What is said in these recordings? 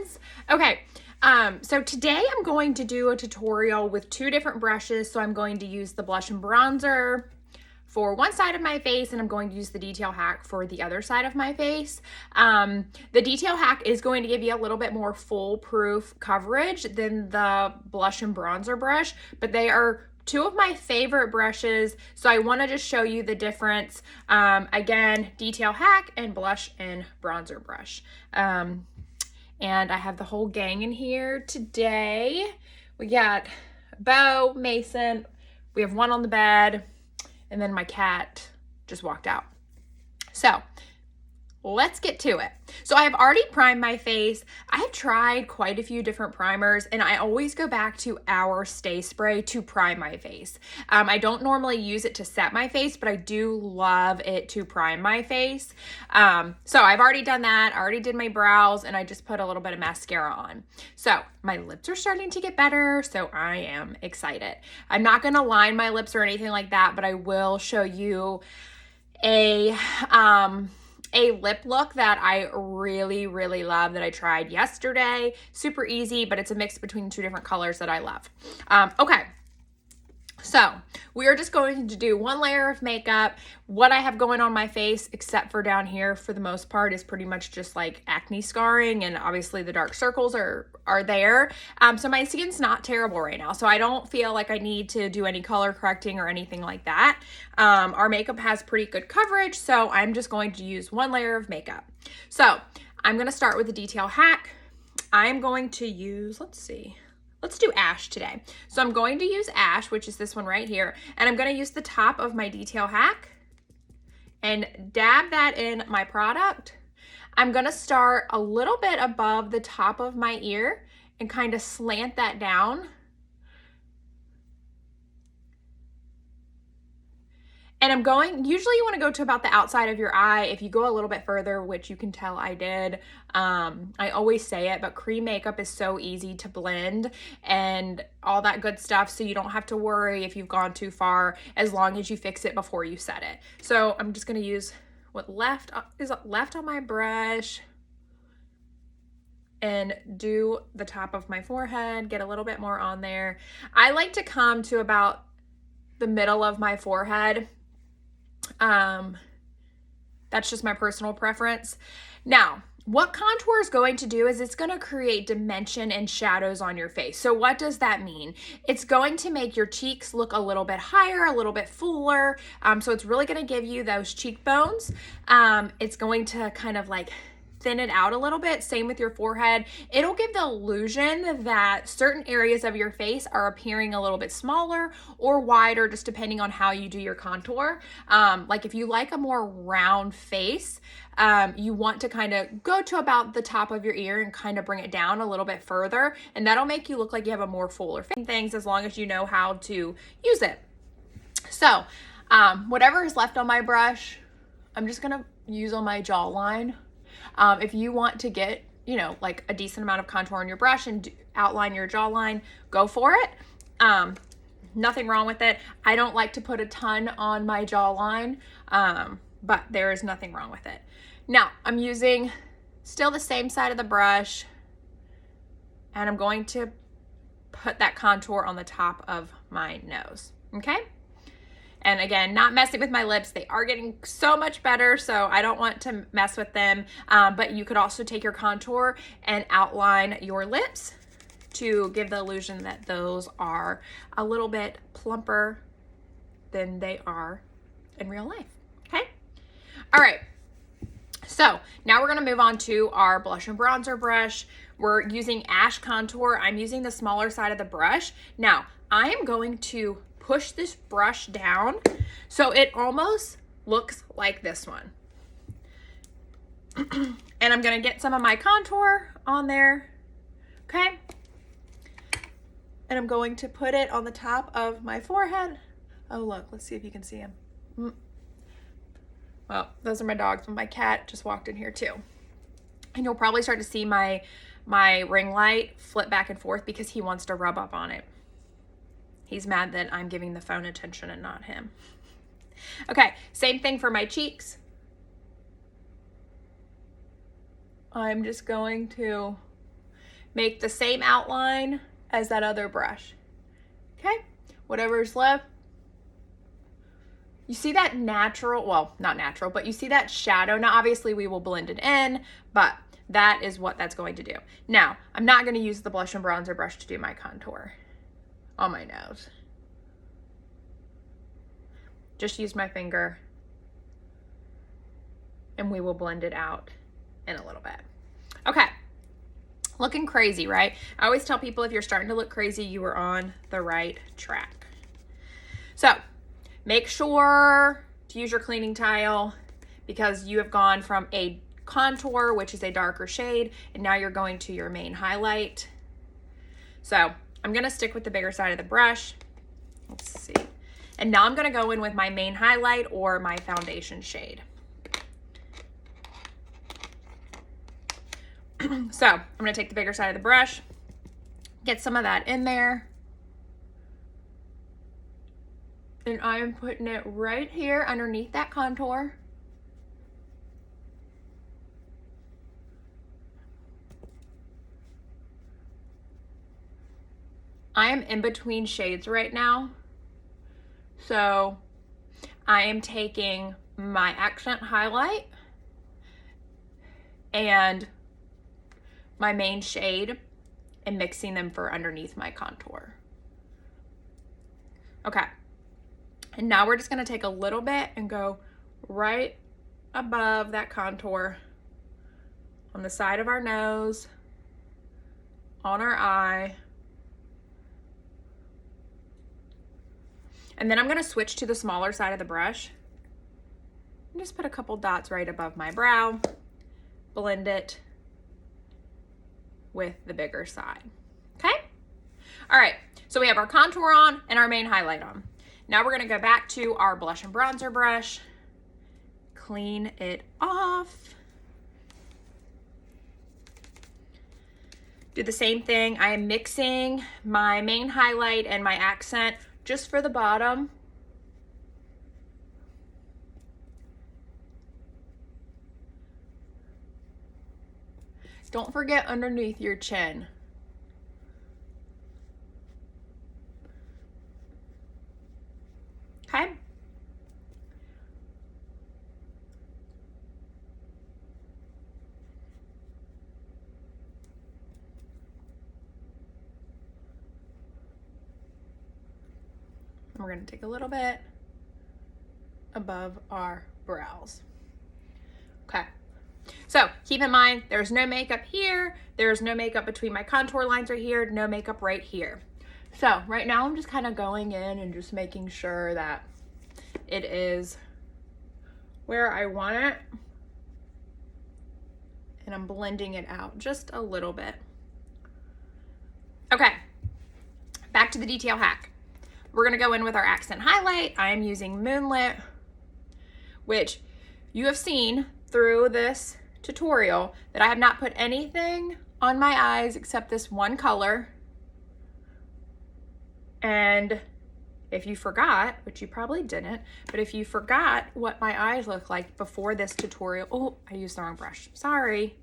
friends. Okay, so today I'm going to do a tutorial with two different brushes. So I'm going to use the blush and bronzer for one side of my face, and I'm going to use the detail hack for the other side of my face. The detail hack is going to give you a little bit more foolproof coverage than the blush and bronzer brush, but they are two of my favorite brushes, so I want to just show you the difference. Again, detail hack and blush and bronzer brush. And I have the whole gang in here today. We got Bo, Mason, we have one on the bed, and then my cat just walked out. So let's get to it. So I have already primed my face. I have tried quite a few different primers, and I always go back to our Stay Spray to prime my face. I don't normally use it to set my face, but I do love it to prime my face. So I've already done that. I already did my brows, and I just put a little bit of mascara on. So my lips are starting to get better, so I am excited. I'm not gonna line my lips or anything like that, but I will show you a lip look that I really, really love that I tried yesterday. Super easy, but it's a mix between two different colors that I love. Okay, so we are just going to do one layer of makeup. What I have going on my face, except for down here for the most part, is pretty much just like acne scarring, and obviously the dark circles are there. So my skin's not terrible right now, so I don't feel like I need to do any color correcting or anything like that. Our makeup has pretty good coverage, so I'm just going to use one layer of makeup. So I'm gonna start with the detail hack. I'm going to use, let's do Ash today. So I'm going to use Ash, which is this one right here, and I'm gonna use the top of my detail hack and dab that in my product. I'm gonna start a little bit above the top of my ear and kind of slant that down. And I'm going, usually you wanna go to about the outside of your eye. If you go a little bit further, which you can tell I did, I always say it, but cream makeup is so easy to blend and all that good stuff, so you don't have to worry if you've gone too far, as long as you fix it before you set it. So I'm just gonna use what is left on my brush and do the top of my forehead, get a little bit more on there. I like to come to about the middle of my forehead. That's just my personal preference. Now, what contour is going to do is it's going to create dimension and shadows on your face. So what does that mean? It's going to make your cheeks look a little bit higher, a little bit fuller. So it's really going to give you those cheekbones. It's going to kind of like thin it out a little bit. Same with your forehead. It'll give the illusion that certain areas of your face are appearing a little bit smaller or wider, just depending on how you do your contour. Like if you like a more round face, you want to kind of go to about the top of your ear and kind of bring it down a little bit further, and that'll make you look like you have a more fuller face. Things, as long as you know how to use it. So whatever is left on my brush, I'm just gonna use on my jawline. If you want to get, you know, like a decent amount of contour on your brush and outline your jawline, go for it. Nothing wrong with it. I don't like to put a ton on my jawline, but there is nothing wrong with it. Now, I'm using still the same side of the brush, and I'm going to put that contour on the top of my nose, okay? And again, not messing with my lips. They are getting so much better, so I don't want to mess with them. But you could also take your contour and outline your lips to give the illusion that those are a little bit plumper than they are in real life, okay? All right, so now we're gonna move on to our blush and bronzer brush. We're using Ash Contour. I'm using the smaller side of the brush. Now, I am going to push this brush down so it almost looks like this one. And I'm gonna get some of my contour on there, okay? And I'm going to put it on the top of my forehead. Oh, look, let's see if you can see him. Well, those are my dogs, but my cat just walked in here too. And you'll probably start to see my ring light flip back and forth because he wants to rub up on it. He's mad that I'm giving the phone attention and not him. Okay, same thing for my cheeks. I'm just going to make the same outline as that other brush. Okay, whatever's left. You see that natural, well, not natural, but you see that shadow. Now, obviously we will blend it in, but that is what that's going to do. Now, I'm not going to use the blush and bronzer brush to do my contour on my nose. Just use my finger and we will blend it out in a little bit. Okay, looking crazy, right? I always tell people if you're starting to look crazy, you are on the right track. So make sure to use your cleaning tile because you have gone from a contour, which is a darker shade, and now you're going to your main highlight. So I'm gonna stick with the bigger side of the brush. Let's see. And now I'm gonna go in with my main highlight or my foundation shade. So I'm gonna take the bigger side of the brush, get some of that in there. And I am putting it right here underneath that contour. I am in between shades right now. So I am taking my accent highlight and my main shade and mixing them for underneath my contour. Okay. And now we're just gonna take a little bit and go right above that contour on the side of our nose, on our eye. And then I'm gonna switch to the smaller side of the brush and just put a couple dots right above my brow, blend it with the bigger side, okay? All right, so we have our contour on and our main highlight on. Now we're gonna go back to our blush and bronzer brush, clean it off. Do the same thing. I am mixing my main highlight and my accent just for the bottom. Don't forget underneath your chin. Okay? And we're going to take a little bit above our brows. Okay. So keep in mind, there's no makeup here. There's no makeup between my contour lines right here. No makeup right here. So right now I'm just kind of going in and just making sure that it is where I want it. And I'm blending it out just a little bit. Okay, back to the detail hack. We're gonna go in with our accent highlight. I am using Moonlit, which you have seen through this tutorial that I have not put anything on my eyes except this one color. And if you forgot, which you probably didn't, but if you forgot what my eyes look like before this tutorial, oh, I used the wrong brush, sorry.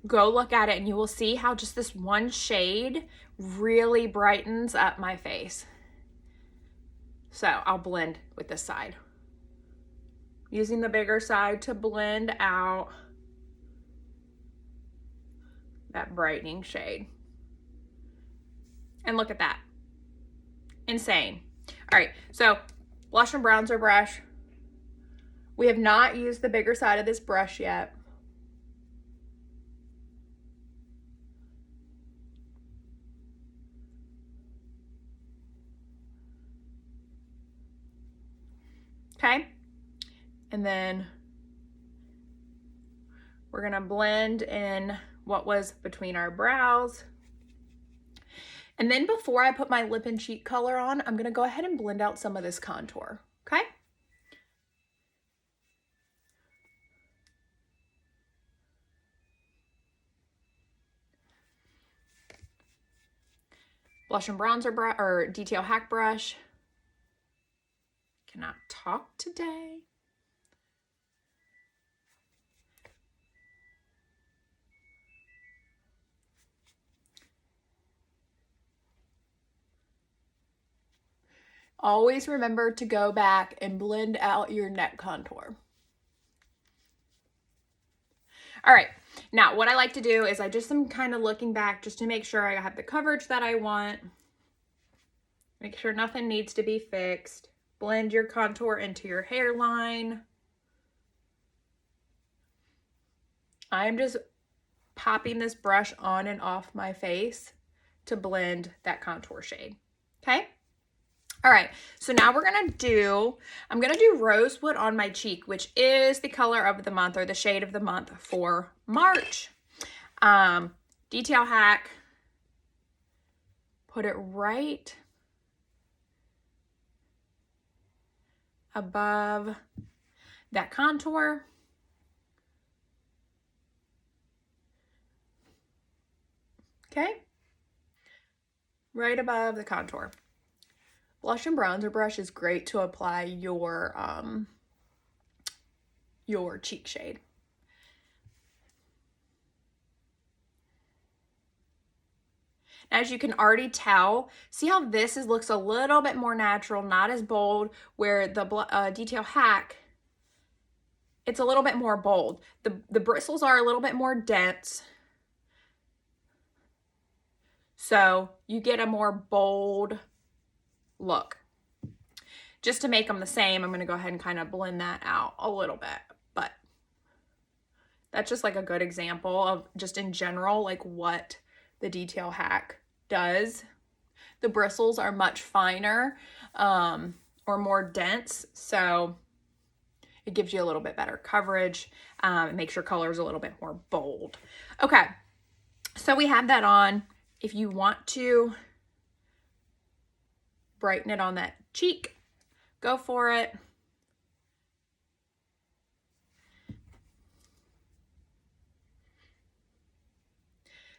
Go look at it and you will see how just this one shade really brightens up my face. So I'll blend with this side. Using the bigger side to blend out that brightening shade. And look at that. Insane. All right, so blush and bronzer brush. We have not used the bigger side of this brush yet. Okay, and then we're gonna blend in what was between our brows. And then before I put my lip and cheek color on, I'm gonna go ahead and blend out some of this contour, okay? Blush and bronzer brush, or detail hack brush. Cannot talk today. Always remember to go back and blend out your neck contour. All right, now what I like to do is I just am kind of looking back just to make sure I have the coverage that I want. Make sure nothing needs to be fixed. Blend your contour into your hairline. I'm just popping this brush on and off my face to blend that contour shade, okay? All right, so now I'm gonna do Rosewood on my cheek, which is the color of the month or the shade of the month for March. Detail hack, put it right above that contour. Okay, right above the contour. Blush and bronzer brush is great to apply your cheek shade. As you can already tell, see how this looks a little bit more natural, not as bold, where the Detail Hack, it's a little bit more bold. The bristles are a little bit more dense, so you get a more bold look. Just to make them the same, I'm going to go ahead and kind of blend that out a little bit, but that's just like a good example of just in general like what the Detail Hack does. The bristles are much finer or more dense, so it gives you a little bit better coverage. It makes your colors a little bit more bold. Okay, so we have that on. If you want to brighten it on that cheek, go for it.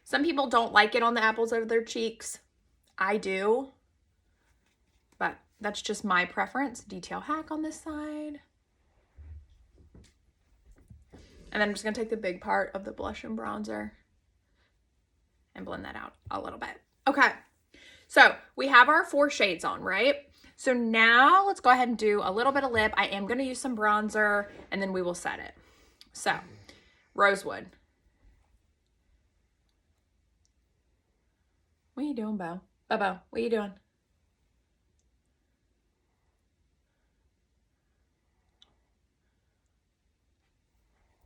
Some people don't like it on the apples of their cheeks. I do, but that's just my preference. Detail Hack on this side. And then I'm just gonna take the big part of the blush and bronzer and blend that out a little bit. Okay, so we have our 4 shades on, right? So now let's go ahead and do a little bit of lip. I am gonna use some bronzer and then we will set it. So, Rosewood. What are you doing, Bo? Bo, what are you doing?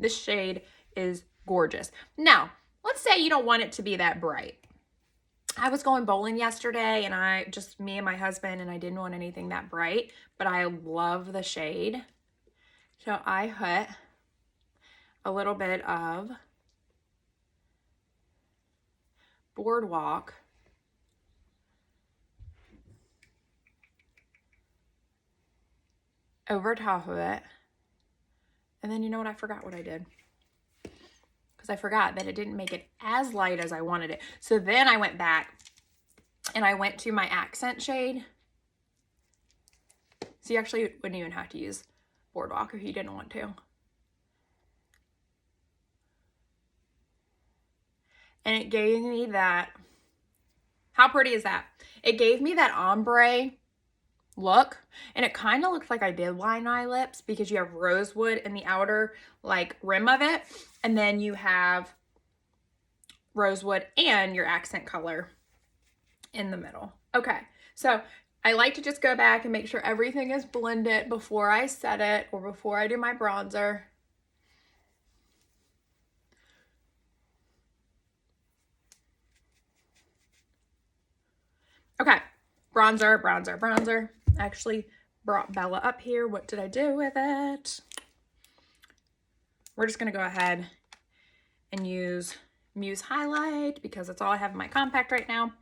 This shade is gorgeous. Now, let's say you don't want it to be that bright. I was going bowling yesterday and me and my husband, and I didn't want anything that bright, but I love the shade. So I put a little bit of Boardwalk over top of it. And then you know what? I forgot what I did. Because I forgot that it didn't make it as light as I wanted it. So then I went back and I went to my accent shade. So you actually wouldn't even have to use Boardwalk if you didn't want to. And it gave me that, how pretty is that? It gave me that ombre look, and it kind of looks like I did line my lips because you have Rosewood in the outer like rim of it, and then you have Rosewood and your accent color in the middle. Okay, so I like to just go back and make sure everything is blended before I set it or before I do my bronzer. Okay, bronzer, bronzer, bronzer. I actually brought Bella up here. What did I do with it? We're just going to go ahead and use Muse Highlight because that's all I have in my compact right now.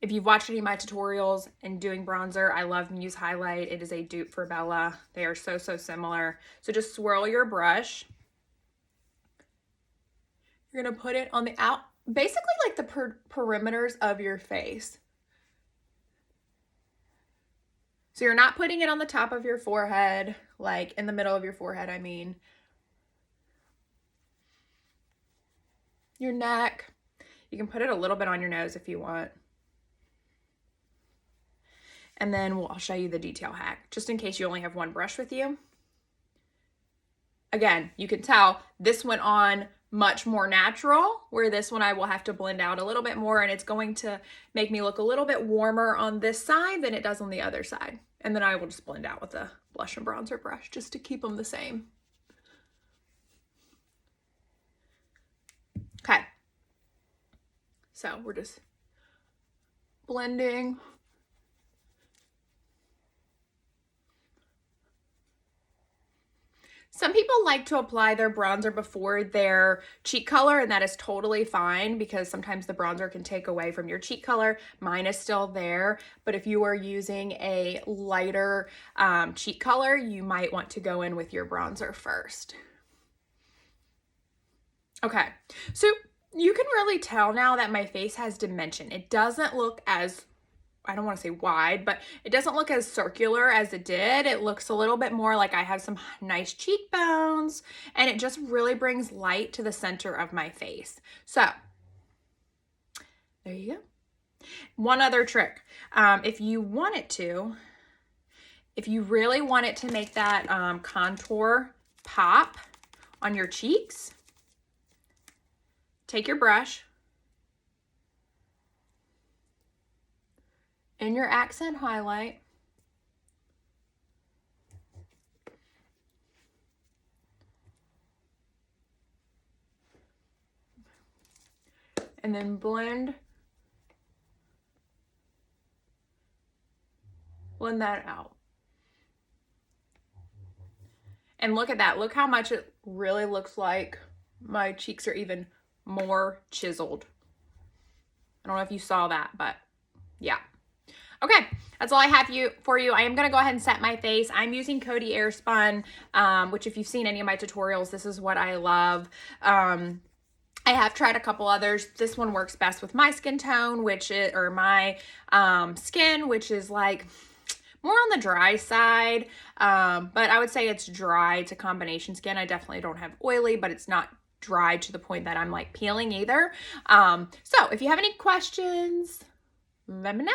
If you've watched any of my tutorials in doing bronzer, I love Muse Highlight. It is a dupe for Bella. They are so, so similar. So just swirl your brush. You're going to put it on the basically like the perimeters of your face. So you're not putting it on the top of your forehead, like in the middle of your forehead, I mean. Your neck. You can put it a little bit on your nose if you want. And then I'll show you the detail hack, just in case you only have one brush with you. Again, you can tell this went on much more natural, where this one I will have to blend out a little bit more, and it's going to make me look a little bit warmer on this side than it does on the other side. And then I will just blend out with a blush and bronzer brush just to keep them the same. Okay. So we're just blending. Some people like to apply their bronzer before their cheek color, and that is totally fine because sometimes the bronzer can take away from your cheek color. Mine is still there, but if you are using a lighter cheek color, you might want to go in with your bronzer first. Okay, so you can really tell now that my face has dimension. It doesn't look as, I don't want to say wide, but it doesn't look as circular as it did. It looks a little bit more like I have some nice cheekbones, and it just really brings light to the center of my face. So there you go. One other trick, if you want it to, if you really want it to make that contour pop on your cheeks, take your brush in your accent highlight, and then blend that out. And look at that. Look how much it really looks like my cheeks are even more chiseled. I don't know if you saw that, but yeah. Okay, that's all I have for you. I am going to go ahead and set my face. I'm using Coty Airspun, which if you've seen any of my tutorials, this is what I love. I have tried a couple others. This one works best with my skin tone, or my skin, which is like more on the dry side. But I would say it's dry to combination skin. I definitely don't have oily, but it's not dry to the point that I'm like peeling either. So if you have any questions, let me know.